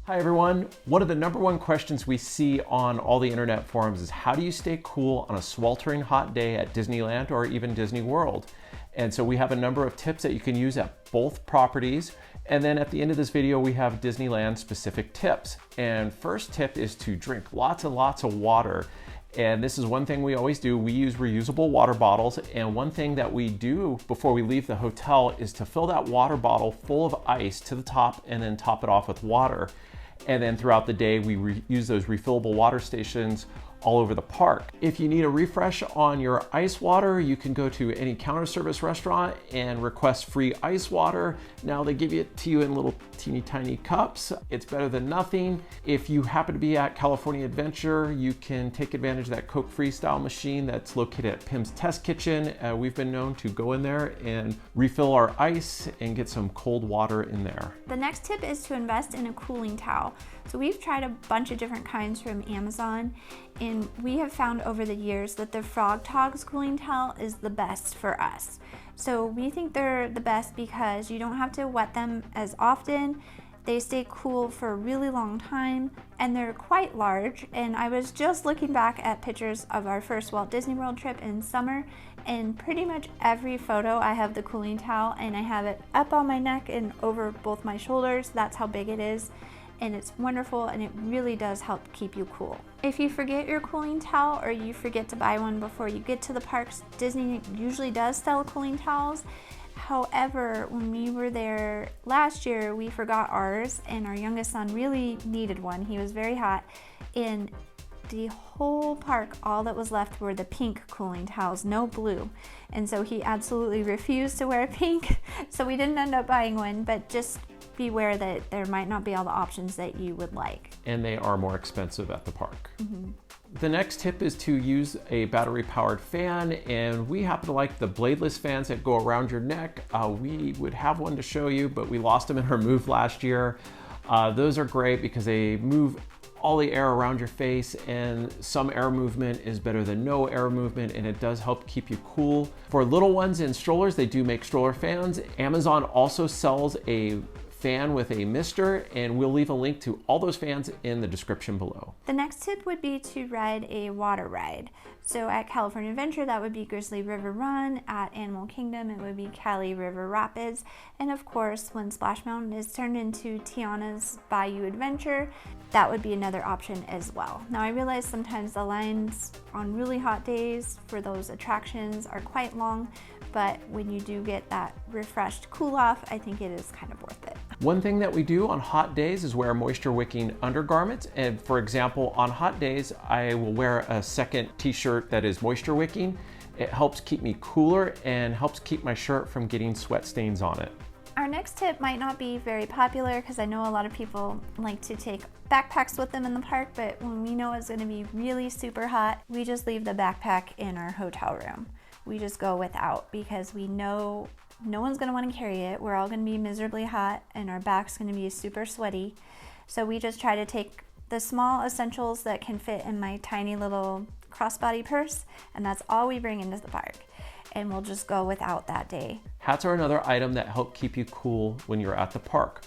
Hi everyone. One of the #1 questions we see on all the internet forums is how do you stay cool on a sweltering hot day at Disneyland or even Disney World? And so we have a number of tips that you can use at both properties. And then at the end of this video, we have Disneyland specific tips. And first tip is to drink lots and lots of water. And this is one thing we always do. We use reusable water bottles. And one thing that we do before we leave the hotel is to fill that water bottle full of ice to the top and then top it off with water. And then throughout the day, we use those refillable water stations all over the park. If you need a refresh on your ice water, you can go to any counter service restaurant and request free ice water. Now they give it to you in little teeny tiny cups. It's better than nothing. If you happen to be at California Adventure, you can take advantage of that Coke Freestyle machine that's located at Pim's Test Kitchen. We've been known to go in there and refill our ice and get some cold water in there. The next tip is to invest in a cooling towel. So we've tried a bunch of different kinds from Amazon, and we have found over the years that the Frog Togs cooling towel is the best for us. So we think they're the best because you don't have to wet them as often. They stay cool for a really long time, and they're quite large. And I was just looking back at pictures of our first Walt Disney World trip in summer, and pretty much every photo I have the cooling towel, and I have it up on my neck and over both my shoulders. That's how big it is. And it's wonderful, and it really does help keep you cool. If you forget your cooling towel or you forget to buy one before you get to the parks, Disney usually does sell cooling towels. However, when we were there last year, we forgot ours, and our youngest son really needed one. He was very hot. In the whole park, all that was left were the pink cooling towels, no blue. And so he absolutely refused to wear pink. So we didn't end up buying one, but just beware that there might not be all the options that you would like. And they are more expensive at the park. The next tip is to use a battery powered fan, and we happen to like the bladeless fans that go around your neck. We would have one to show you, but we lost them in our move last year. Those are great because they move all the air around your face, and some air movement is better than no air movement, and it does help keep you cool. For little ones in strollers, they do make stroller fans. Amazon also sells a fan with a mister, and we'll leave a link to all those fans in the description below. The next tip would be to ride a water ride. So at California Adventure, that would be Grizzly River Run. At Animal Kingdom, it would be Cali River Rapids. And of course, when Splash Mountain is turned into Tiana's Bayou Adventure, that would be another option as well. Now I realize sometimes the lines on really hot days for those attractions are quite long, but when you do get that refreshed cool off, I think it is kind of worth it. One thing that we do on hot days is wear moisture wicking undergarments. And for example, on hot days, I will wear a second t-shirt that is moisture wicking. It helps keep me cooler and helps keep my shirt from getting sweat stains on it. Our next tip might not be very popular because I know a lot of people like to take backpacks with them in the park, but when we know it's going to be really super hot, we just leave the backpack in our hotel room. We just go without because we know no one's going to want to carry it. We're all going to be miserably hot and our back's going to be super sweaty. So we just try to take the small essentials that can fit in my tiny little crossbody purse, and that's all we bring into the park. And we'll just go without that day. Hats are another item that help keep you cool when you're at the park.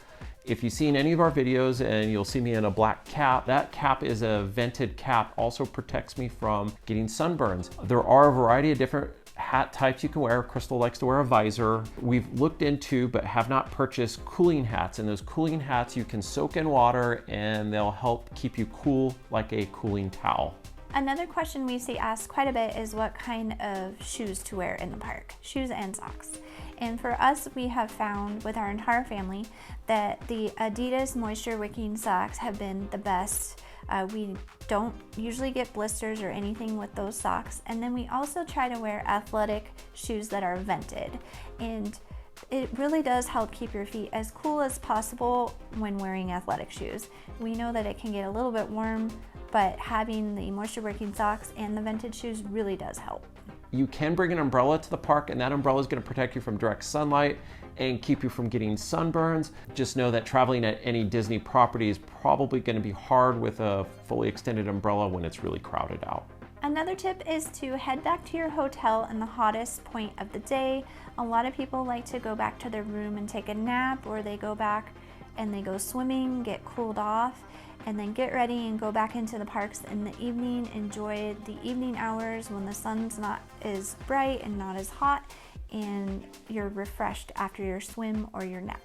If you've seen any of our videos and you'll see me in a black cap, that cap is a vented cap, also protects me from getting sunburns. There are a variety of different hat types you can wear. Crystal likes to wear a visor. We've looked into but have not purchased cooling hats, and those cooling hats you can soak in water and they'll help keep you cool like a cooling towel. Another question we see asked quite a bit is what kind of shoes to wear in the park, shoes and socks. And for us, we have found with our entire family that the Adidas moisture wicking socks have been the best. We don't usually get blisters or anything with those socks. And then we also try to wear athletic shoes that are vented. And it really does help keep your feet as cool as possible when wearing athletic shoes. We know that it can get a little bit warm, but having the moisture wicking socks and the vented shoes really does help. You can bring an umbrella to the park, and that umbrella is going to protect you from direct sunlight and keep you from getting sunburns. Just know that traveling at any Disney property is probably going to be hard with a fully extended umbrella when it's really crowded out. Another tip is to head back to your hotel in the hottest point of the day. A lot of people like to go back to their room and take a nap, or they go back and they go swimming, get cooled off, and then get ready and go back into the parks in the evening. Enjoy the evening hours when the sun's not as bright and not as hot, and you're refreshed after your swim or your nap.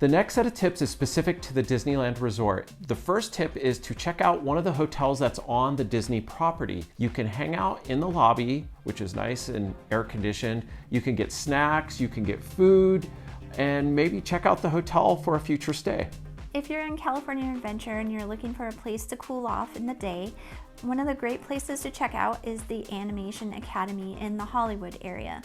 The next set of tips is specific to the Disneyland resort. The first tip is to check out one of the hotels that's on the Disney property. You can hang out in the lobby, which is nice and air conditioned. You can get snacks, you can get food, and maybe check out the hotel for a future stay. If you're in California Adventure and you're looking for a place to cool off in the day, one of the great places to check out is the Animation Academy in the Hollywood area.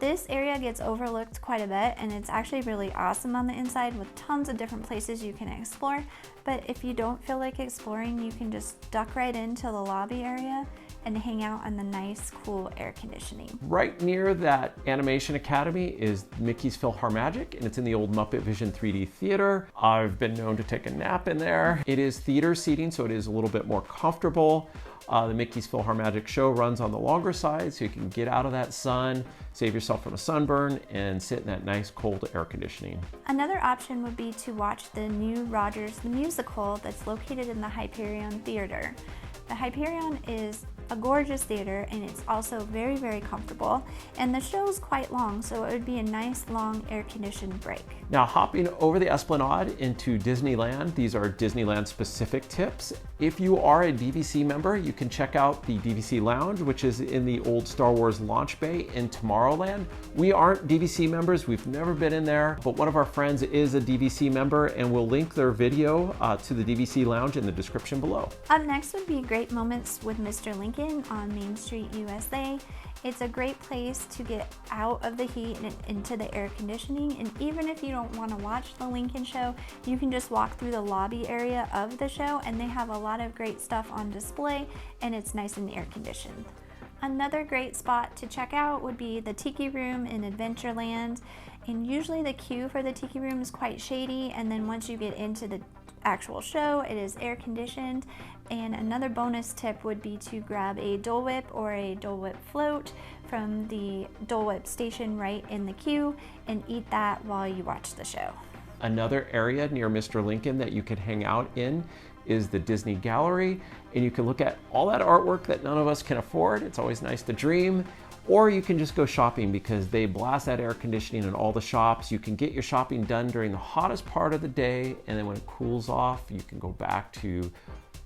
This area gets overlooked quite a bit, and it's actually really awesome on the inside with tons of different places you can explore. But if you don't feel like exploring, you can just duck right into the lobby area and hang out in the nice, cool air conditioning. Right near that Animation Academy is Mickey's PhilharMagic, and it's in the old Muppet Vision 3D Theater. I've been known to take a nap in there. It is theater seating, so it is a little bit more comfortable. The Mickey's PhilharMagic show runs on the longer side, so you can get out of that sun, save yourself from a sunburn, and sit in that nice cold air conditioning. Another option would be to watch the new Rogers the Musical that's located in the Hyperion Theatre. The Hyperion is a gorgeous theater, and it's also very, very comfortable, and the show is quite long, so it would be a nice long air-conditioned break. Now, hopping over the Esplanade into Disneyland, these are Disneyland specific tips. If you are a DVC member, you can check out the DVC Lounge, which is in the old Star Wars launch bay in Tomorrowland. We aren't DVC members, we've never been in there, but one of our friends is a DVC member, and we'll link their video to the DVC Lounge in the description below. Up next would be Great Moments with Mr. Lincoln on Main Street, USA. It's a great place to get out of the heat and into the air conditioning, and even if you don't want to watch the Lincoln show, you can just walk through the lobby area of the show, and they have a lot of great stuff on display, and it's nice and air conditioned. Another great spot to check out would be the Tiki Room in Adventureland, and usually the queue for the Tiki Room is quite shady, and then once you get into the actual show, it is air conditioned. And another bonus tip would be to grab a Dole Whip or a Dole Whip float from the Dole Whip station right in the queue and eat that while you watch the show. Another area near Mr. Lincoln that you could hang out in is the Disney Gallery, and you can look at all that artwork that none of us can afford. It's always nice to dream. Or you can just go shopping because they blast that air conditioning in all the shops. You can get your shopping done during the hottest part of the day, and then when it cools off, you can go back to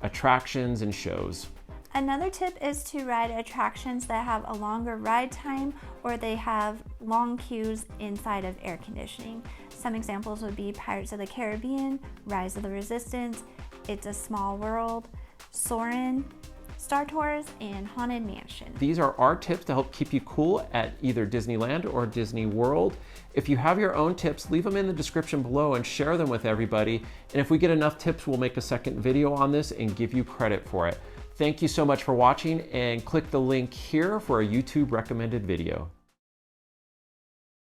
attractions and shows. Another tip is to ride attractions that have a longer ride time or they have long queues inside of air conditioning. Some examples would be Pirates of the Caribbean, Rise of the Resistance, It's a Small World, Soarin', Star Tours, and Haunted Mansion. These are our tips to help keep you cool at either Disneyland or Disney World. If you have your own tips, leave them in the description below and share them with everybody. And if we get enough tips, we'll make a second video on this and give you credit for it. Thank you so much for watching, and click the link here for a YouTube recommended video.